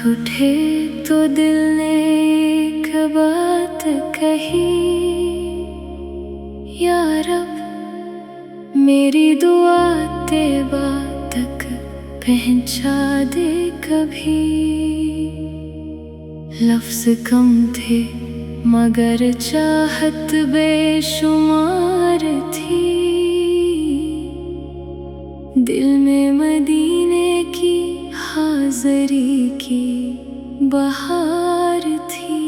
उठे तो दिल ने एक बात कही, या रब मेरी दुआ तेबा तक पहुंचा दे कभी। लफ्ज कम थे मगर चाहत बेशुमार थी, दिल में मदीने की हाज़री की बहार थी।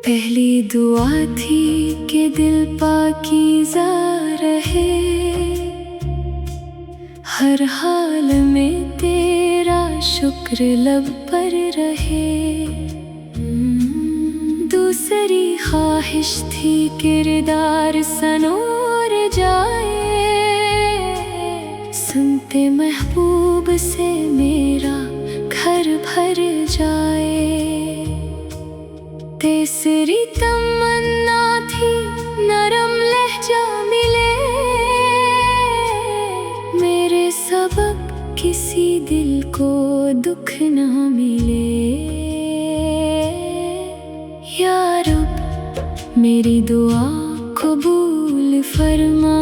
पहली दुआ थी कि दिल पाकीज़ा रहे, हर हाल में तेरा शुक्र लब पर रहे। दूसरी ख्वाहिश थी किरदार सनोर जाए, सुनते महबूब से मेरा घर भर जाए। तीसरी तमन्ना थी नरम लहजा मिले, मेरे सबब किसी दिल को दुख ना मिले। या रब मेरी दुआ कबूल फरमा,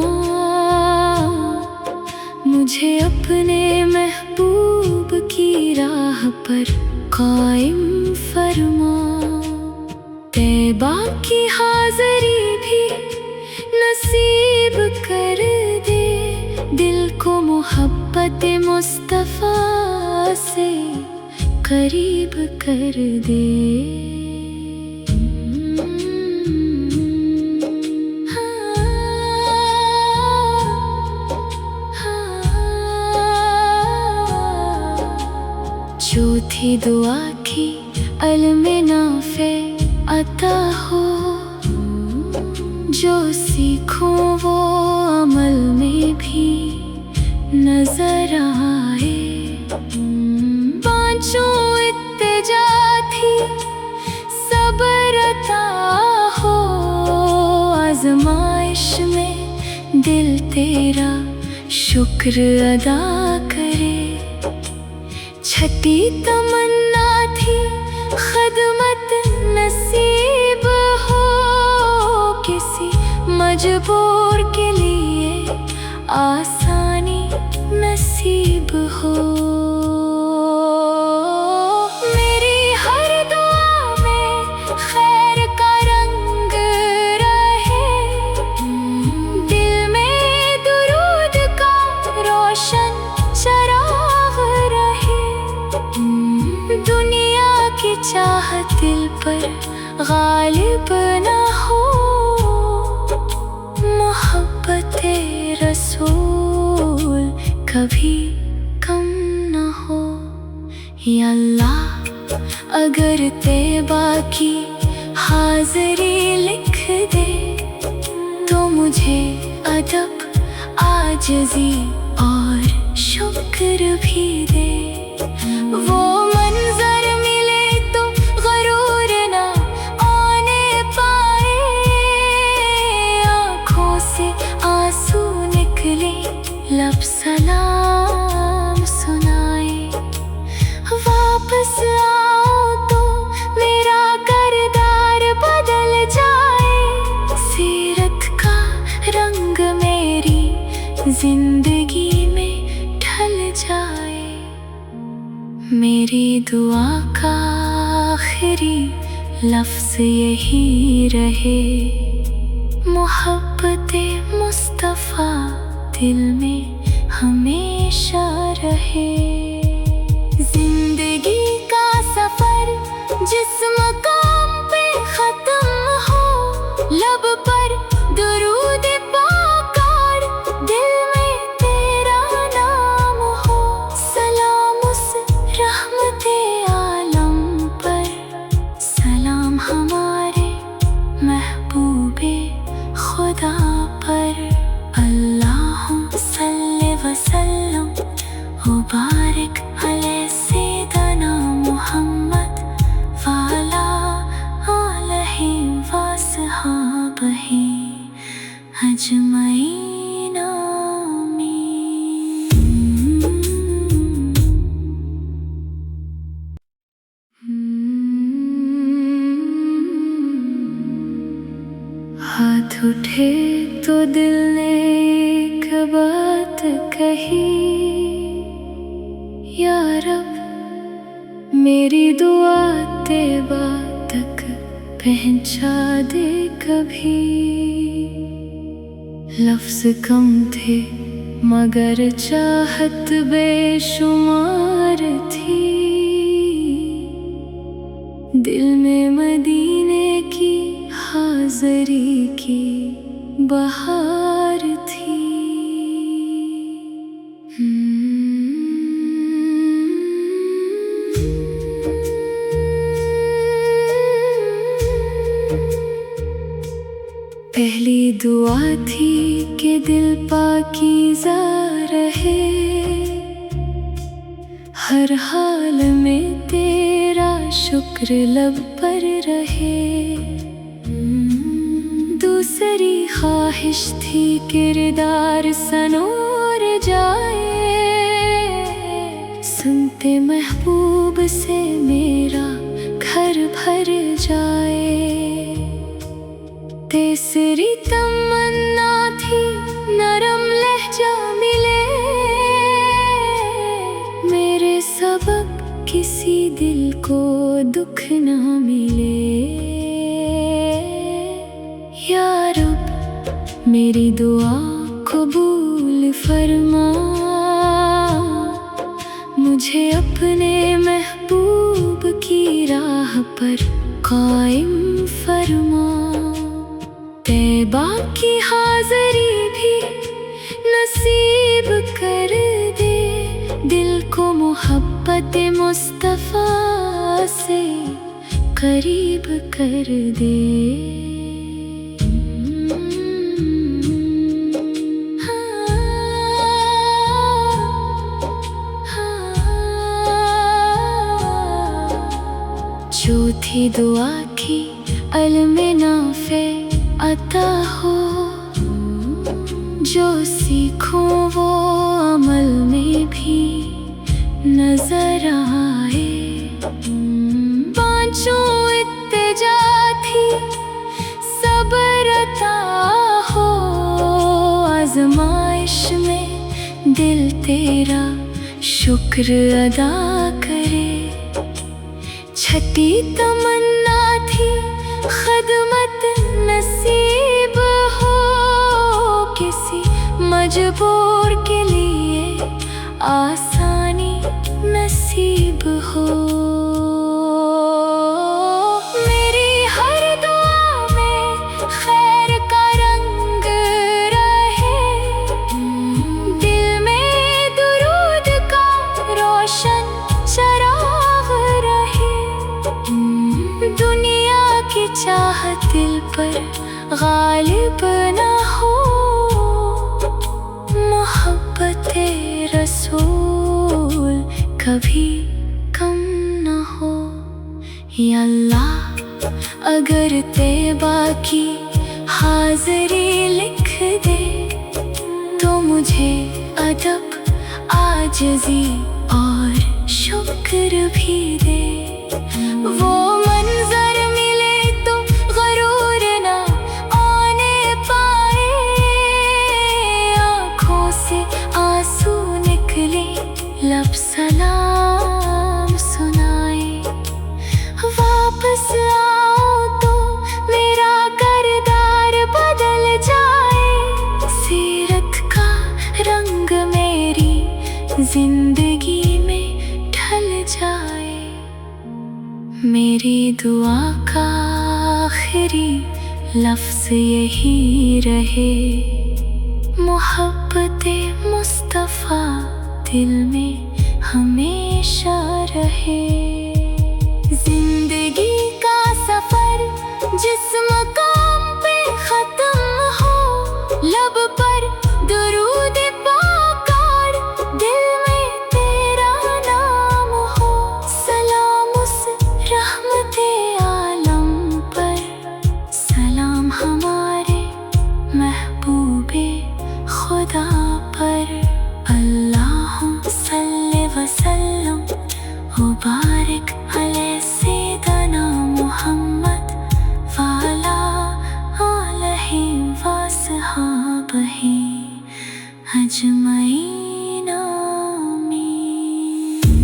मुझे अपने महबूब की राह पर कायम फरमा। तैबा की हाज़री भी नसीब कर दे, दिल को मोहब्बत मुस्तफ़ा से करीब कर दे। चौथी दुआ थी इल्म नाफ़े अता हो, जो सीखूं वो अमल में भी नजर आए। पांचों इत्तिजा थी सब्र अता हो, आज़माइश में दिल तेरा शुक्र अदा करे। छठी तमन्ना थी खिदमत नसीब हो, किसी मजबूर के लिए आसानी नसीब हो। मेरी हर दुआ में खैर का रंग रहे, दिल में दुरूद का रोशन चराग रहे। दुनिया की चाहत दिल पर गालिब न हो, मोहब्बते रसूल कभी कम न हो। या अल्लाह अगर तैबा की हाज़री लिख दे, तो मुझे अदब आजिज़ी और शुक्र भी दे। वो मंजर मिले तो गरूर ना आने पाए, आँखों से आंसू निकले लब सलाम सुनाए। वापस आओ तो मेरा किरदार बदल जाए, सीरत का रंग मेरी जिंदगी में ढल जाए। मेरी दुआ का आखिरी लफ्ज़ यही रहे, मोहब्बते मुस्तफ़ा दिल में हमेशा रहे। जिंदगी का सफ़र जिस मकाम पे ख़त्म हो, लब पर दुरूद पाकर दिल में तेरा नाम हो। सलाम उस रहमते आलम पर, सलाम हमारे महबूबे खुदा पर। अल्लाहुम्मा सल्ली व सल्लिम व बारिक या रब मेरी दुआ तेबा तक पहुंचा दे कभी। लफ्ज़ कम थे मगर चाहत बेशुमार थी। दिल में मदीने की हाज़री की बहार थी। पहली दुआ थी कि दिल पाकीज़ा रहे, हर हाल में तेरा शुक्र लब पर रहे। दूसरी ख्वाहिश थी किरदार सनूर जाए, सुनते महबूब से मेरा घर भर जाए। तीसरी तमन्ना थी नरम लहजा मिले, मेरे सबब किसी दिल को दुख ना मिले। या रब मेरी दुआ कबूल फरमा, मुझे अपने महबूब की राह पर कायम फरमा। तैबा की हाज़री भी नसीब कर दे, दिल को मोहब्बत मुस्तफ़ा से करीब कर दे। चौथी दुआ की इल्म नाफ़े अता हो, जो सीखूं वो अमल में भी नजर आए। पांचों इत्तिजा थी सब्र अता हो, आज़माइश में दिल तेरा शुक्र अदा करे। छठी तमन्ना थी खिदमत नसीब हो, किसी मजबूर के लिए आसानी नसीब हो। मेरी हर दुआ में खैर का रंग रहे, दिल में दुरूद का रोशन चराग रहे। दुनिया की चाहत दिल पर गालिब न हो, मोहब्बते रसूल कभी कम न हो। या अल्लाह अगर तैबा की हाज़री लिख दे, तो मुझे अदब आजिज़ी और शुक्र भी दे। वो मंजर मिले तो गरूर ना आने पाए, आँखों से आंसू निकले लब सलाम सुनाए। वापस आओ तो मेरा किरदार बदल जाए, सीरत का रंग मेरी जिंदगी में ढल जाए। मेरी दुआ का आखिरी लफ्ज़ यही रहे, मोहब्बते मुस्तफ़ा दिल में हमेशा रहे। जिंदगी का सफ़र जिस मकाम पे ख़त्म हो, लब पर दुरूद पाकार, दिल में तेरा नाम हो। सलाम उस रहमते आलम पर, सलाम हमारे महबूबे खुदा पर। अल्लाहुम्मा सल्लि व सल्लिम व बारिक अलैहि सय्यिदना मुहम्मद व अला आलिहि व अस्हाबिहि अजमईन। आमीन।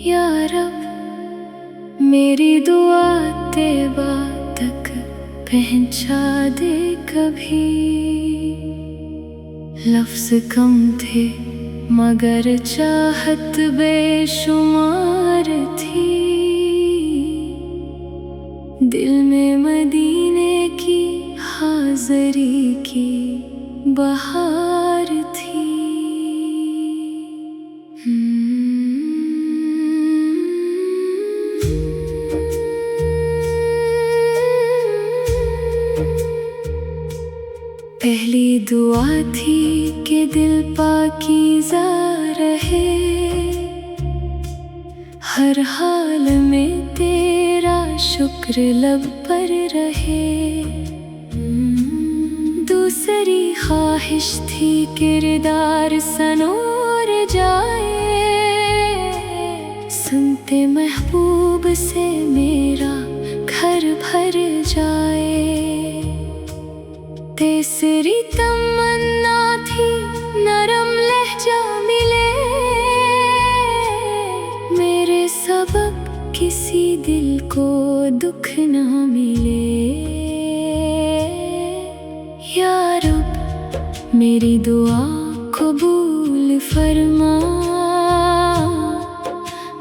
या रब मेरी दुआ तेबा तक पहुंचा दे कभी। लफ्ज़ कम थे मगर चाहत बेशुमार थी। दिल में मदीने की हाज़री की बहार थी। पहली दुआ थी कि दिल पाकीज़ा रहे, हर हाल में तेरा शुक्र लब पर रहे। दूसरी ख्वाहिश थी किरदार सनोर जाए, सुनते महबूब से मेरा घर भर जाए। तीसरी तमन्ना थी नरम लहजा मिले, मेरे सबब किसी दिल को दुख ना मिले। या रब मेरी दुआ कबूल फरमा,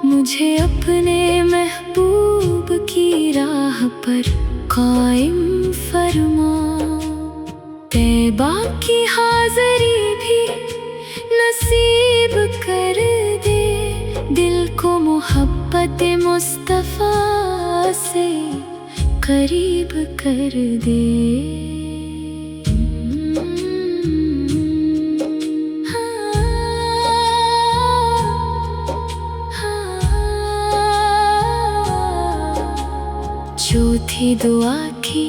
मुझे अपने महबूब की राह पर कायम फरमा। तैबा की हाज़री भी नसीब कर दे, दिल को मोहब्बत मुस्तफ़ा से करीब कर दे। चौथी दुआ की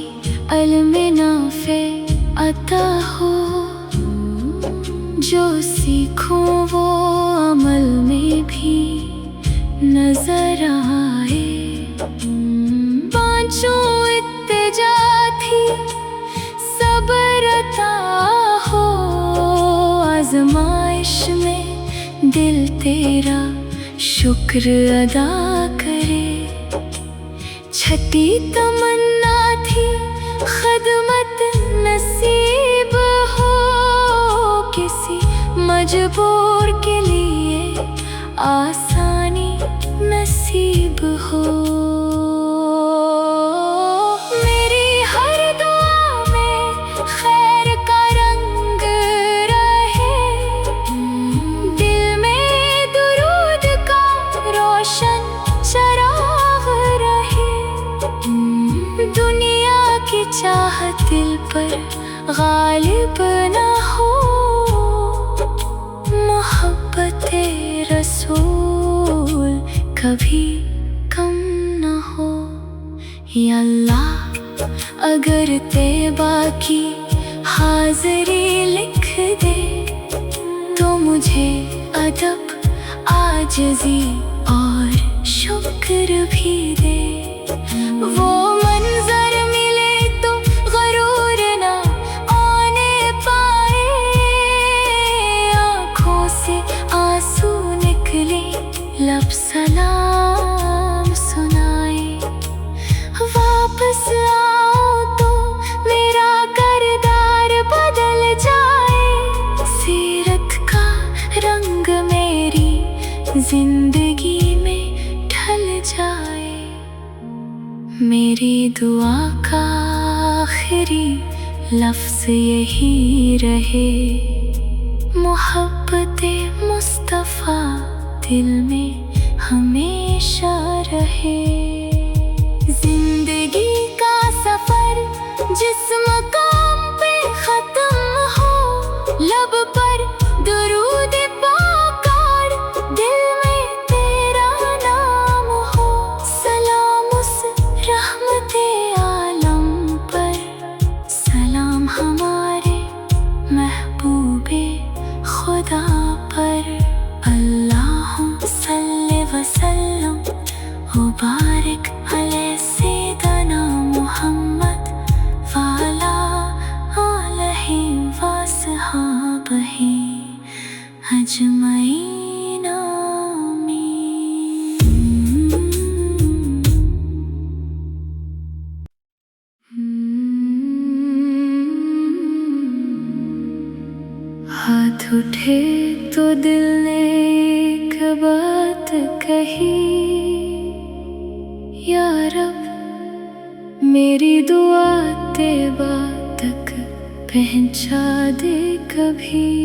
इल्म नाफ़े अता हो, जो सीखूं वो अमल में भी नजर आए। पांचों इत्तिजा थी सब्र अता हो, आज़माइश में दिल तेरा शुक्र अदा करे। छठी तमन्ना थी खिदमत नसीब हो, किसी मजबूर के लिए आसानी नसीब हो। मेरी हर दुआ में खैर का रंग रहे, दिल में दुरूद का रोशन चराग रहे। दुनिया की चाहत दिल पर गालिब न हो, मोहब्बते रसूल कभी कम न हो। या अल्लाह अगर तैबा की हाज़री लिख दे, तो मुझे अदब आजिज़ी और शुक्र भी दे। वो मंजर मिले तो गरूर ना आने पाए, आँखों से आंसू निकले लब सलाम सुनाए। वापस आओ तो मेरा किरदार बदल जाए, सीरत का रंग मेरी जिंदगी में ढल जाए। मेरी दुआ का आखिरी लफ्ज़ यही रहे, मोहब्बते मुस्तफ़ा दिल में हमेशा रहे। जिंदगी का सफ़र जिस मकाम पे ख़त्म हो, लब पर दुरूद पाकार, दिल में तेरा नाम हो। सलाम उस रहमते आलम पर, सलाम हमारे महबूबे खुदा पर। अल्लाहुम्मा सल्लि व सल्लिम व बारिक अलैहि सय्यिदना मुहम्मद व अला रही। या रब मेरी दुआ तेबा तक पहुंचा दे कभी।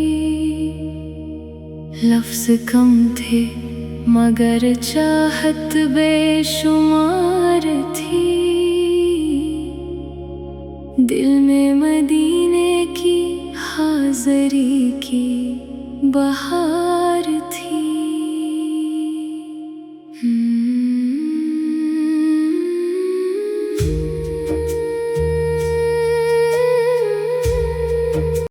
लफ्ज़ कम थे मगर चाहत बेशुमार थी। दिल में मदीने की हाज़री की बहार